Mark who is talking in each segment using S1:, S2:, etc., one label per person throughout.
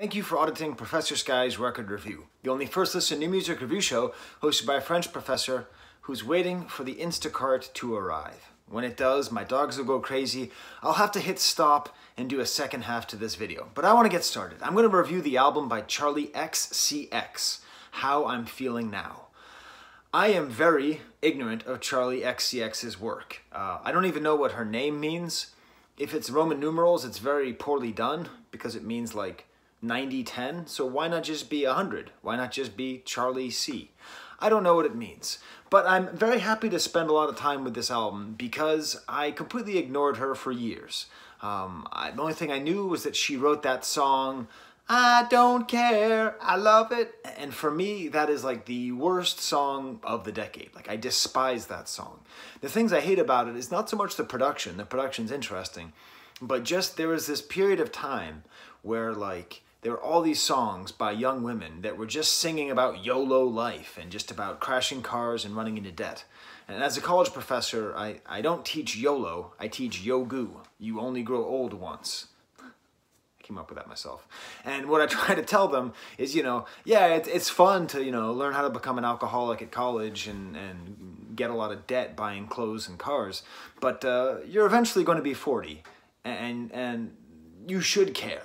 S1: Thank you for auditing Professor Skye's Record Review, the only first listen new music review show hosted by a French professor who's waiting for the Instacart to arrive. When it does, my dogs will go crazy. I'll have to hit stop and do a second half to this video. But I want to get started. I'm going to review the album by Charli XCX, How I'm Feeling Now. I am very ignorant of Charli XCX's work. I don't even know what her name means. If it's Roman numerals, it's very poorly done because it means like 90-10, so why not just be 100? Why not just be Charli C? I don't know what it means, but I'm very happy to spend a lot of time with this album because I completely ignored her for years. The only thing I knew was that she wrote that song, I Don't Care, I Love It, and for me, that is like the worst song of the decade. Like, I despise that song. The things I hate about it is not so much the production's interesting, but just there was this period of time where like, there were all these songs by young women that were just singing about YOLO life and just about crashing cars and running into debt. And as a college professor, I don't teach YOLO, I teach YOGU. You only grow old once. I came up with that myself. And what I try to tell them is, yeah, it's fun to, learn how to become an alcoholic at college and get a lot of debt buying clothes and cars. But you're eventually going to be 40 and you should care.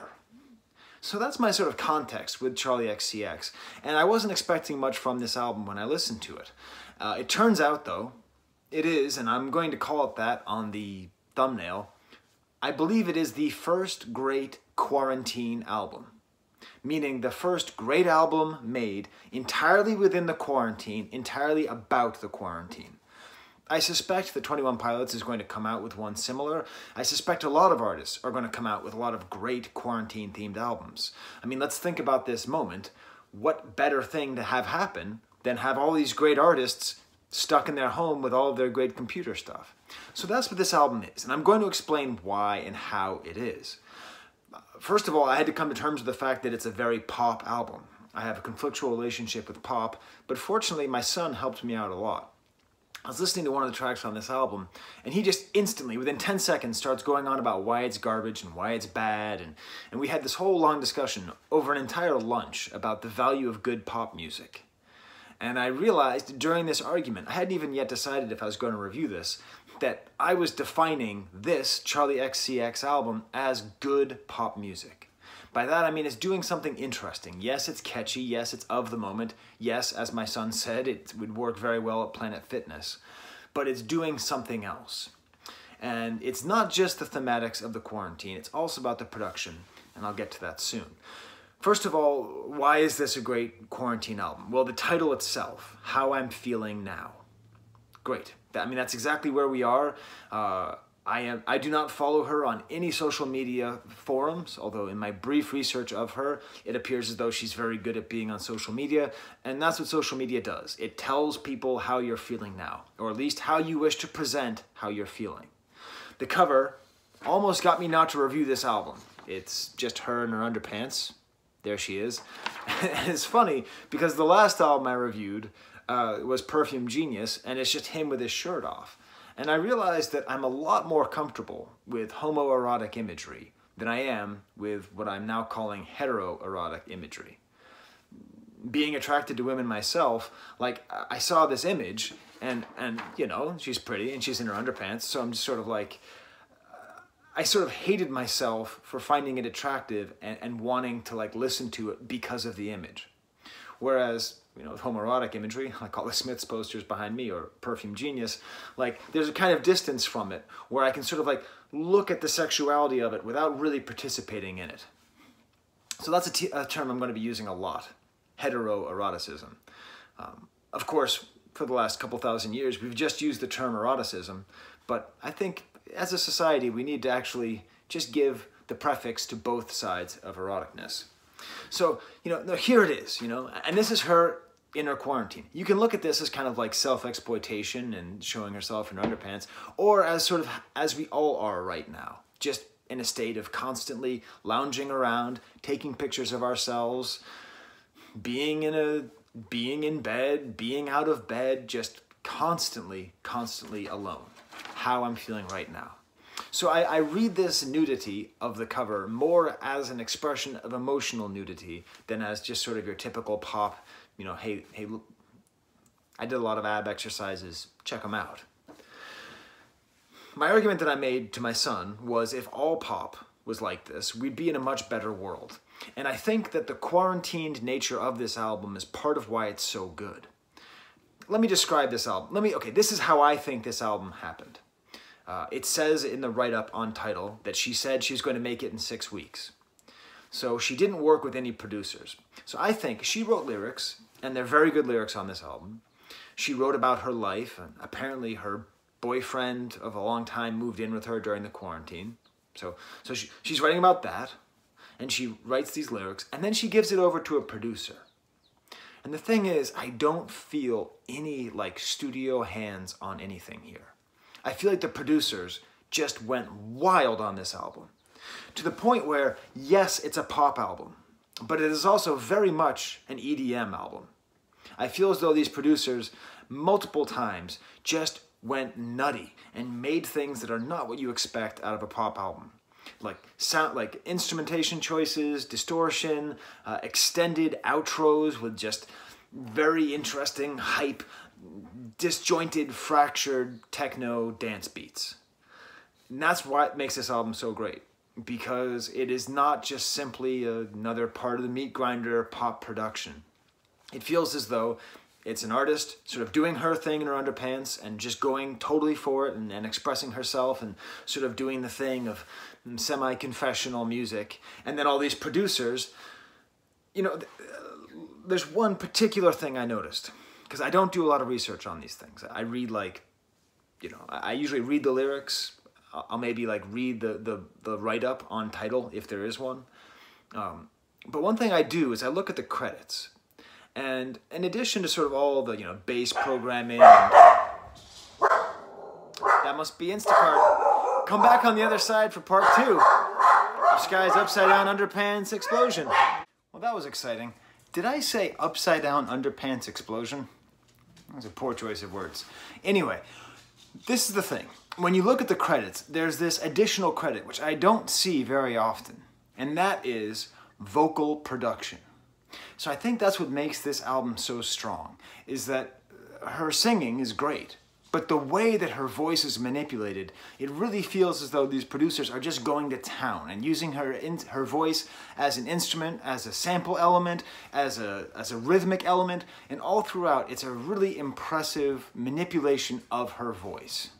S1: So that's my sort of context with Charli XCX, and I wasn't expecting much from this album when I listened to it. It turns out, though, it is, and I'm going to call it that on the thumbnail, I believe it is the first great quarantine album, meaning the first great album made entirely within the quarantine, entirely about the quarantine. I suspect that 21 Pilots is going to come out with one similar. I suspect a lot of artists are going to come out with a lot of great quarantine-themed albums. I mean, let's think about this moment. What better thing to have happen than have all these great artists stuck in their home with all of their great computer stuff? So that's what this album is, and I'm going to explain why and how it is. First of all, I had to come to terms with the fact that it's a very pop album. I have a conflictual relationship with pop, but fortunately my son helped me out a lot. I was listening to one of the tracks on this album, and he just instantly, within 10 seconds, starts going on about why it's garbage and why it's bad, and we had this whole long discussion over an entire lunch about the value of good pop music. And I realized during this argument, I hadn't even yet decided if I was going to review this, that I was defining this Charli XCX album as good pop music. By that I mean it's doing something interesting. Yes, it's catchy. Yes, it's of the moment. Yes, as my son said, it would work very well at Planet Fitness. But it's doing something else. And it's not just the thematics of the quarantine. It's also about the production, and I'll get to that soon. First of all, why is this a great quarantine album? Well, the title itself, How I'm Feeling Now. Great. I mean, that's exactly where we are. I do not follow her on any social media forums, although in my brief research of her, it appears as though she's very good at being on social media, and that's what social media does. It tells people how you're feeling now, or at least how you wish to present how you're feeling. The cover almost got me not to review this album. It's just her in her underpants. There she is. And it's funny, because the last album I reviewed was Perfume Genius, and it's just him with his shirt off. And I realized that I'm a lot more comfortable with homoerotic imagery than I am with what I'm now calling hetero-erotic imagery. Being attracted to women myself, like, I saw this image, and she's pretty, and she's in her underpants, so I'm just sort of like, I sort of hated myself for finding it attractive and wanting to, like, listen to it because of the image. Whereas, with homoerotic imagery, like all the Smiths posters behind me or Perfume Genius, like there's a kind of distance from it where I can sort of like look at the sexuality of it without really participating in it. So that's a term I'm going to be using a lot, hetero-eroticism. Of course, for the last couple thousand years, we've just used the term eroticism, but I think as a society, we need to actually just give the prefix to both sides of eroticness. So, here it is, and this is her in her quarantine. You can look at this as kind of like self-exploitation and showing herself in her underpants, or as sort of as we all are right now, just in a state of constantly lounging around, taking pictures of ourselves, being in bed, being out of bed, just constantly alone. How I'm feeling right now. So I read this nudity of the cover more as an expression of emotional nudity than as just sort of your typical pop, you know, hey, look, I did a lot of ab exercises, check them out. My argument that I made to my son was if all pop was like this, we'd be in a much better world. And I think that the quarantined nature of this album is part of why it's so good. Let me describe this album. Okay, this is how I think this album happened. It says in the write-up on Tidal that she said she was going to make it in 6 weeks. So she didn't work with any producers. So I think she wrote lyrics, and they're very good lyrics on this album. She wrote about her life, and apparently her boyfriend of a long time moved in with her during the quarantine. So she's writing about that, and she writes these lyrics, and then she gives it over to a producer. And the thing is, I don't feel any like studio hands on anything here. I feel like the producers just went wild on this album. To the point where, yes, it's a pop album, but it is also very much an EDM album. I feel as though these producers, multiple times, just went nutty and made things that are not what you expect out of a pop album. Like instrumentation choices, distortion, extended outros with just very interesting, hype, disjointed, fractured techno dance beats. And that's what makes this album so great, because it is not just simply another part of the meat grinder pop production. It feels as though it's an artist sort of doing her thing in her underpants and just going totally for it and expressing herself and sort of doing the thing of semi-confessional music. And then all these producers, you know, there's one particular thing I noticed, because I don't do a lot of research on these things. I read I usually read the lyrics. I'll maybe read the write-up on Tidal if there is one. But one thing I do is I look at the credits. And in addition to sort of all the, bass programming, and that must be Instacart. Come back on the other side for part 2 of Skye's Upside Down Underpants Explosion. Well, that was exciting. Did I say Upside Down Underpants Explosion? That was a poor choice of words. Anyway, this is the thing. When you look at the credits, there's this additional credit, which I don't see very often, and that is vocal production. So I think that's what makes this album so strong, is that her singing is great, but the way that her voice is manipulated, it really feels as though these producers are just going to town and using her voice as an instrument, as a sample element, as a rhythmic element, and all throughout it's a really impressive manipulation of her voice.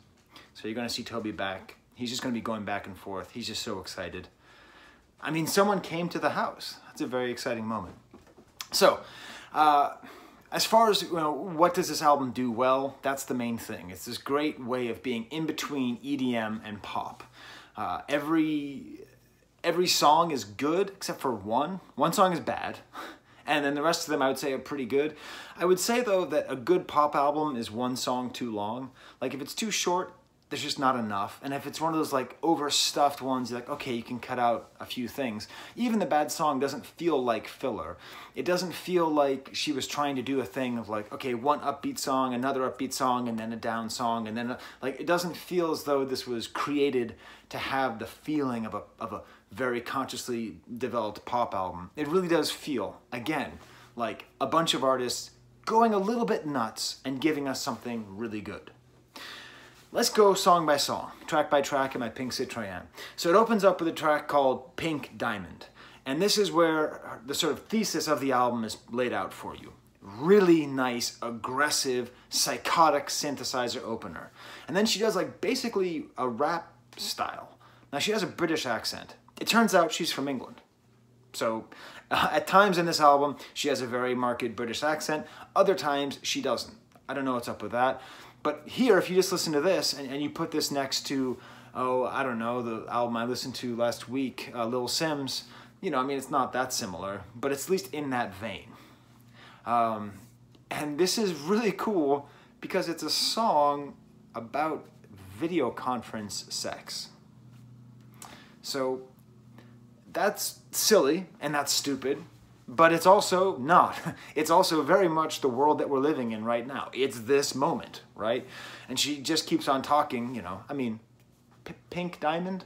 S1: So you're going to see Toby back. He's just going to be going back and forth. He's just so excited. I mean, someone came to the house. That's a very exciting moment. So, as far as, what does this album do well, that's the main thing. It's this great way of being in between EDM and pop. Every song is good, except for one. One song is bad, and then the rest of them I would say are pretty good. I would say, though, that a good pop album is one song too long. Like, if it's too short, there's just not enough. And if it's one of those overstuffed ones, you're like, okay, you can cut out a few things. Even the bad song doesn't feel like filler. It doesn't feel like she was trying to do a thing of okay, one upbeat song, another upbeat song, and then a down song, and then it doesn't feel as though this was created to have the feeling of a very consciously developed pop album. It really does feel, again, like a bunch of artists going a little bit nuts and giving us something really good. Let's go song by song, track by track in my Pink Citroën. So it opens up with a track called Pink Diamond. And this is where the sort of thesis of the album is laid out for you. Really nice, aggressive, psychotic synthesizer opener. And then she does basically a rap style. Now she has a British accent. It turns out she's from England. So at times in this album, she has a very marked British accent. Other times she doesn't. I don't know what's up with that. But here, if you just listen to this and you put this next to, I don't know, the album I listened to last week, Lil Simz, it's not that similar, but it's at least in that vein. And this is really cool because it's a song about video conference sex. So that's silly and that's stupid. But it's also not. It's also very much the world that we're living in right now. It's this moment, right? And she just keeps on talking, Pink Diamond?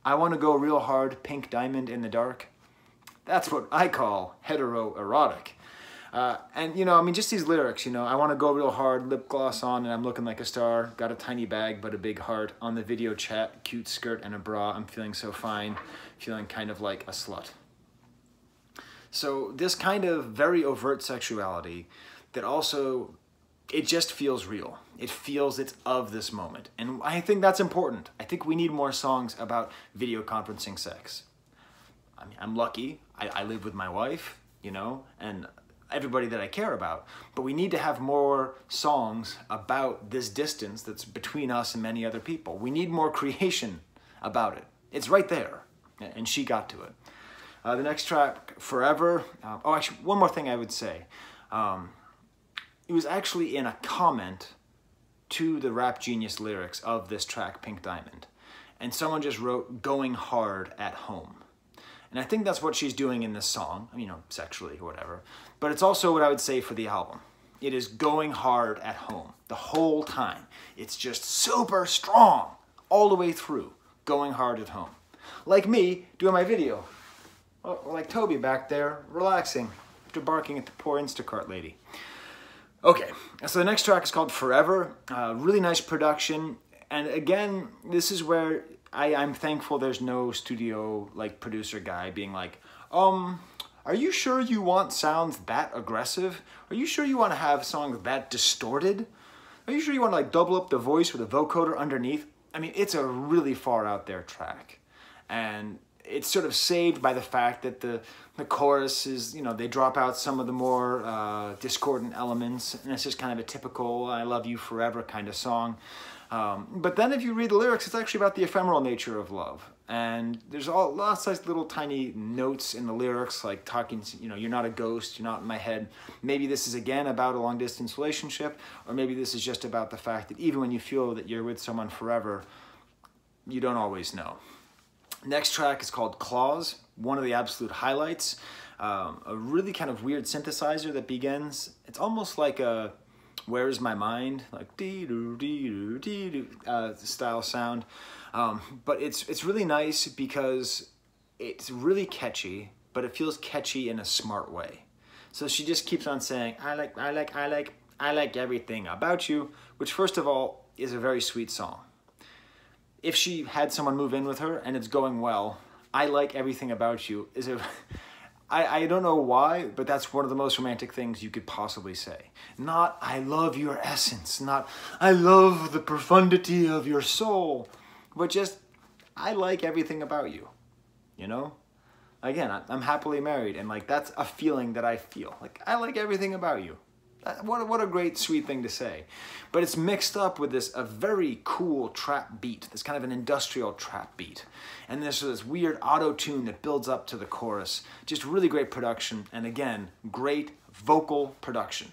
S1: I want to go real hard, pink diamond in the dark. That's what I call hetero-erotic. And, you know, I mean, just these lyrics, you know, I want to go real hard, lip gloss on, and I'm looking like a star. Got a tiny bag, but a big heart. On the video chat, cute skirt and a bra. I'm feeling so fine, feeling kind of like a slut. So this kind of very overt sexuality that also, it just feels real. It feels it's of this moment. And I think that's important. I think we need more songs about video conferencing sex. I mean, I'm lucky. I live with my wife, you know, and everybody that I care about. But we need to have more songs about this distance that's between us and many other people. We need more creation about it. It's right there. And she got to it. The next track, Forever. Oh, actually, one more thing I would say. It was actually in a comment to the Rap Genius lyrics of this track, Pink Diamond. And someone just wrote, going hard at home. And I think that's what she's doing in this song, you know, sexually or whatever. But it's also what I would say for the album. It is going hard at home the whole time. It's just super strong all the way through, going hard at home. Like me doing my video. Or like Toby back there, relaxing after barking at the poor Instacart lady. Okay, so the next track is called Forever. Really nice production. And again, this is where I'm thankful there's no studio like producer guy being like, are you sure you want sounds that aggressive? Are you sure you want to have songs that distorted? Are you sure you want to like double up the voice with a vocoder underneath? I mean, it's a really far out there track. And it's sort of saved by the fact that the chorus is, you know, they drop out some of the more discordant elements, and it's just kind of a typical I love you forever kind of song. But then if you read the lyrics, it's actually about the ephemeral nature of love. And there's lots of little tiny notes in the lyrics, like talking, you know, you're not a ghost, you're not in my head. Maybe this is again about a long distance relationship, or maybe this is just about the fact that even when you feel that you're with someone forever, you don't always know. Next track is called Claws, one of the absolute highlights. A really kind of weird synthesizer that begins. It's almost like a Where's My Mind, like dee-doo, dee-doo, dee-doo style sound. But it's really nice because it's really catchy, but it feels catchy in a smart way. So she just keeps on saying, I like everything about you, which first of all is a very sweet song. If she had someone move in with her and it's going well, I like everything about you is a... I don't know why, but that's one of the most romantic things you could possibly say. Not, I love your essence, not, I love the profundity of your soul, but just, I like everything about you, you know? Again, I'm happily married, and like, that's a feeling that I feel. Like, I like everything about you. What a great, sweet thing to say. But it's mixed up with a very cool trap beat, this kind of an industrial trap beat. And there's this weird auto-tune that builds up to the chorus. Just really great production, and again, great vocal production.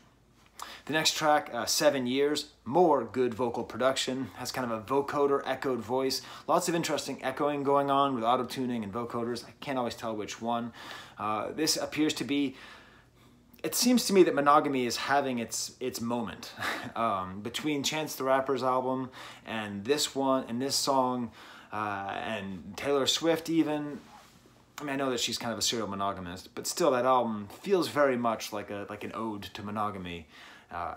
S1: The next track, 7 Years, more good vocal production. Has kind of a vocoder echoed voice. Lots of interesting echoing going on with auto-tuning and vocoders. I can't always tell which one. This appears to be... It seems to me that monogamy is having its moment. Between Chance the Rapper's album and this one and this song and Taylor Swift even. I mean, I know that she's kind of a serial monogamist, but still that album feels very much like an ode to monogamy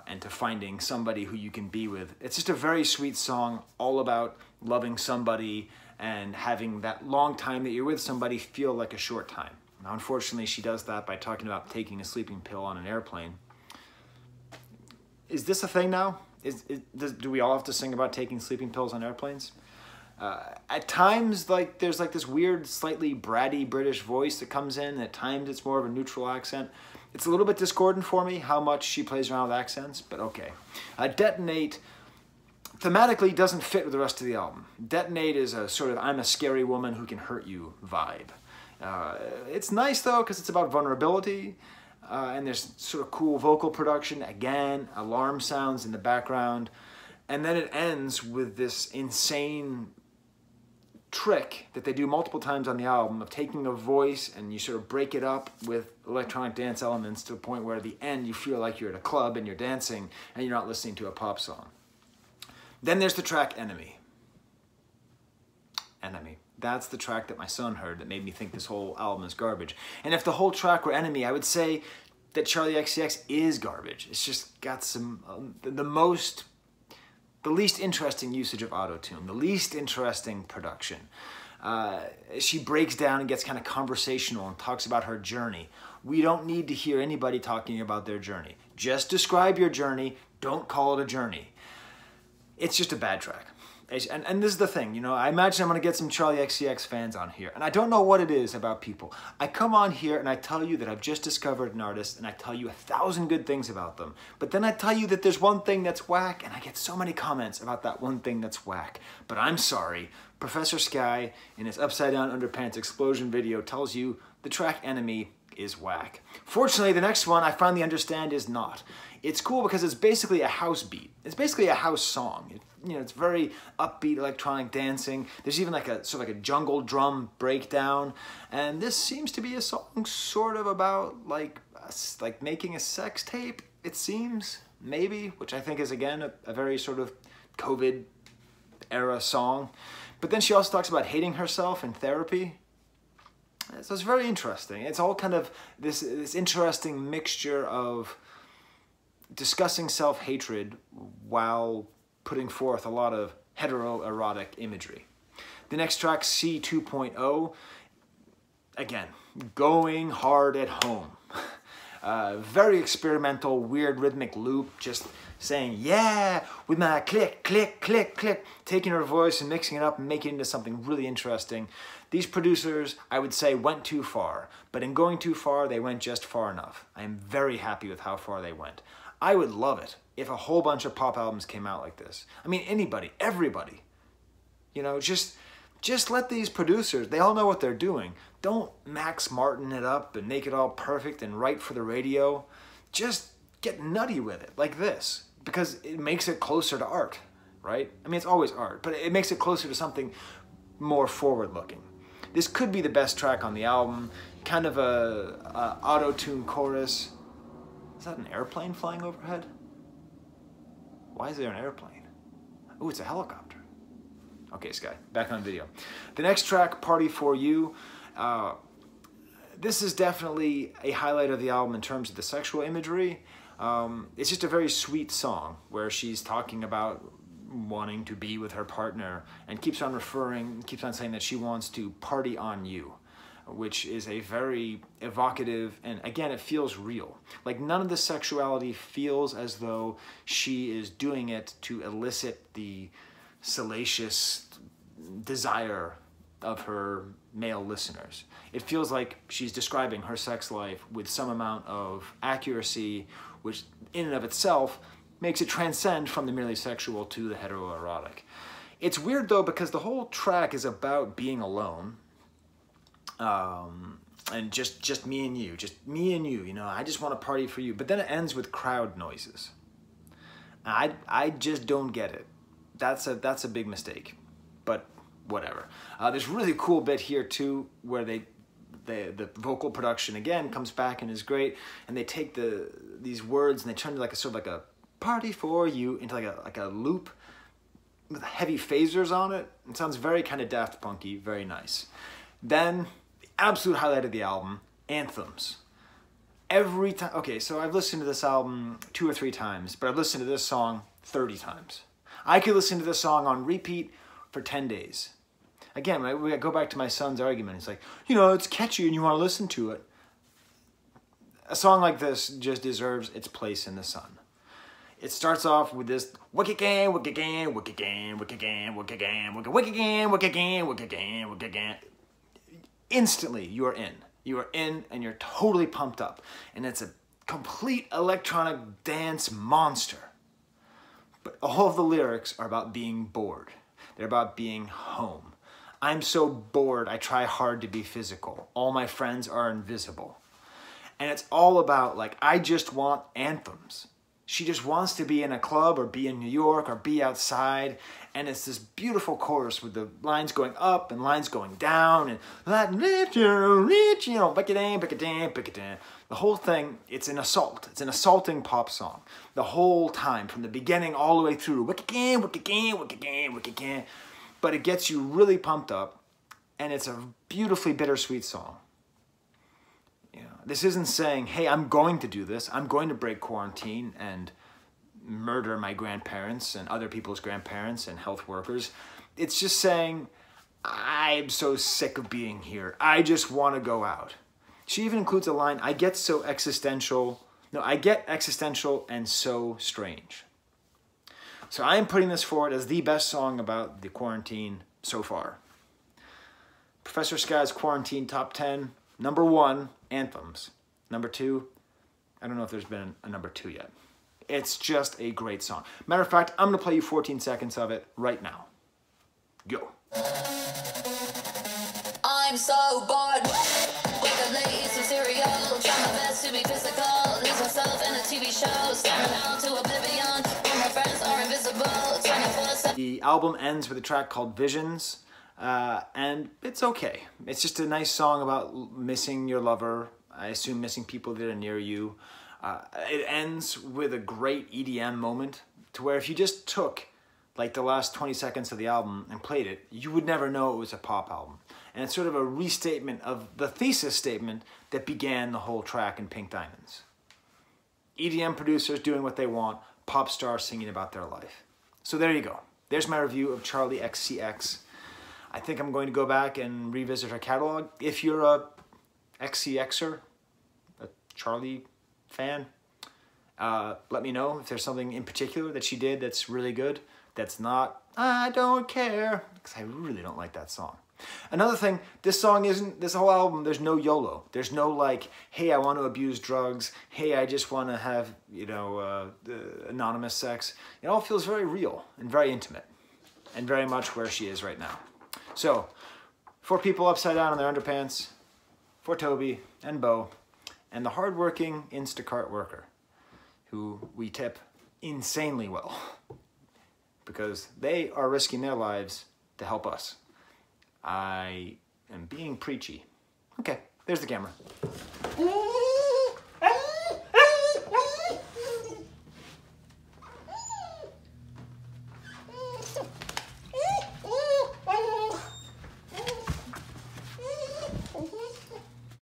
S1: and to finding somebody who you can be with. It's just a very sweet song all about loving somebody and having that long time that you're with somebody feel like a short time. Now, unfortunately, she does that by talking about taking a sleeping pill on an airplane. Is this a thing now? Do we all have to sing about taking sleeping pills on airplanes? At times, like there's like this weird, slightly bratty British voice that comes in. At times, it's more of a neutral accent. It's a little bit discordant for me how much she plays around with accents, but okay. Detonate thematically doesn't fit with the rest of the album. Detonate is a sort of I'm a scary woman who can hurt you vibe. It's nice though because it's about vulnerability and there's sort of cool vocal production, again, alarm sounds in the background, and then it ends with this insane trick that they do multiple times on the album of taking a voice and you sort of break it up with electronic dance elements to the point where at the end you feel like you're at a club and you're dancing and you're not listening to a pop song. Then there's the track Enemy. Enemy. That's the track that my son heard that made me think this whole album is garbage. And if the whole track were Enemy, I would say that Charli XCX is garbage. It's just got some, the least interesting usage of auto-tune, the least interesting production. She breaks down and gets kind of conversational and talks about her journey. We don't need to hear anybody talking about their journey. Just describe your journey. Don't call it a journey. It's just a bad track. And this is the thing, you know, I imagine I'm going to get some Charli XCX fans on here. And I don't know what it is about people. I come on here and I tell you that I've just discovered an artist and I tell you 1,000 good things about them. But then I tell you that there's one thing that's whack and I get so many comments about that one thing that's whack. But I'm sorry, Professor Skye in his Upside Down Underpants Explosion video tells you the track Enemy is whack. Fortunately, the next one I finally understand is not. It's cool because it's basically a house beat. It's basically a house song. It's very upbeat electronic dancing. There's even like a sort of like a jungle drum breakdown. And this seems to be a song sort of about like making a sex tape, it seems, maybe, which I think is again a very sort of COVID era song. But then she also talks about hating herself in therapy. So it's very interesting. It's all kind of this interesting mixture of discussing self-hatred while putting forth a lot of hetero-erotic imagery. The next track, C 2.0, again, going hard at home. Very experimental, weird rhythmic loop, just saying, yeah, with my click, click, click, click, taking her voice and mixing it up and making it into something really interesting. These producers, I would say, went too far, but in going too far, they went just far enough. I am very happy with how far they went. I would love it if a whole bunch of pop albums came out like this. I mean, anybody, everybody. You know, just let these producers, they all know what they're doing. Don't Max Martin it up and make it all perfect and right for the radio. Just get nutty with it, like this, because it makes it closer to art, right? I mean, it's always art, but it makes it closer to something more forward-looking. This could be the best track on the album, kind of a auto-tune chorus. Is that an airplane flying overhead? Why is there an airplane? Oh, it's a helicopter. Okay, Skye, back on video. The next track, Party For You. This is definitely a highlight of the album in terms of the sexual imagery. It's just a very sweet song where she's talking about wanting to be with her partner and keeps on saying that she wants to party on you, which is a very evocative, and again, it feels real. Like none of the sexuality feels as though she is doing it to elicit the salacious desire of her male listeners. It feels like she's describing her sex life with some amount of accuracy, which in and of itself makes it transcend from the merely sexual to the heteroerotic. It's weird though, because the whole track is about being alone, and just me and you, you know, I just want to party for you. But then it ends with crowd noises. I just don't get it. That's a big mistake, but whatever. There's a really cool bit here too, where the vocal production again comes back and is great, and they take these words and they turn to like a sort of like a party for you into like a loop with heavy phasers on it. It sounds very kind of Daft Punky, very nice. Then the absolute highlight of the album, anthems. Every time, okay, so I've listened to this album 2 or 3 times, but I've listened to this song 30 times. I could listen to this song on repeat for 10 days. Again, we go back to my son's argument. It's like, you know, it's catchy and you want to listen to it. A song like this just deserves its place in the sun. It starts off with this wicked gang, wicked gang, wicked gang, wicked gang, wicked gang, wicked gang, wicked gang, wicked gang, wicked gang. Instantly, you are in. You are in and you're totally pumped up. And it's a complete electronic dance monster. But all of the lyrics are about being bored. They're about being home. I'm so bored, I try hard to be physical. All my friends are invisible. And it's all about, like, I just want anthems. She just wants to be in a club or be in New York or be outside. And it's this beautiful chorus with the lines going up and lines going down. And the whole thing, it's an assault. It's an assaulting pop song. The whole time, from the beginning all the way through. Wicked again, wicked again, wicked again, wicked again. but it gets you really pumped up, and it's a beautifully bittersweet song. You know, this isn't saying, hey, I'm going to do this. I'm going to break quarantine and murder my grandparents and other people's grandparents and health workers. It's just saying, I'm so sick of being here. I just want to go out. She even includes a line, I get existential and so strange. So I am putting this forward as the best song about the quarantine so far. Professor Skye's Quarantine Top 10. Number 1, Anthems. Number 2, I don't know if there's been a number 2 yet. It's just a great song. Matter of fact, I'm going to play you 14 seconds of it right now. Go.
S2: I'm so bored. Wake up late, eat some cereal. Try my best to be physical. Lose myself in a TV show. Staring down to oblivion. All my friends are invisible. 24/7.
S1: The album ends with a track called Visions. And it's okay. It's just a nice song about missing your lover. I assume missing people that are near you. It ends with a great EDM moment to where if you just took like the last 20 seconds of the album and played it, you would never know it was a pop album. And it's sort of a restatement of the thesis statement that began the whole track in Pink Diamonds. EDM producers doing what they want, pop stars singing about their life. So there you go. There's my review of Charli XCX. I think I'm going to go back and revisit her catalog. If you're a XCXer, a Charli fan, let me know if there's something in particular that she did that's really good. That's not, I don't care, because I really don't like that song. Another thing, this whole album, there's no YOLO. There's no like, hey, I want to abuse drugs. Hey, I just want to have, anonymous sex. It all feels very real and very intimate and very much where she is right now. So, for people upside down in their underpants, for Toby and Bo, and the hardworking Instacart worker, who we tip insanely well, because they are risking their lives to help us. I am being preachy. Okay, there's the camera.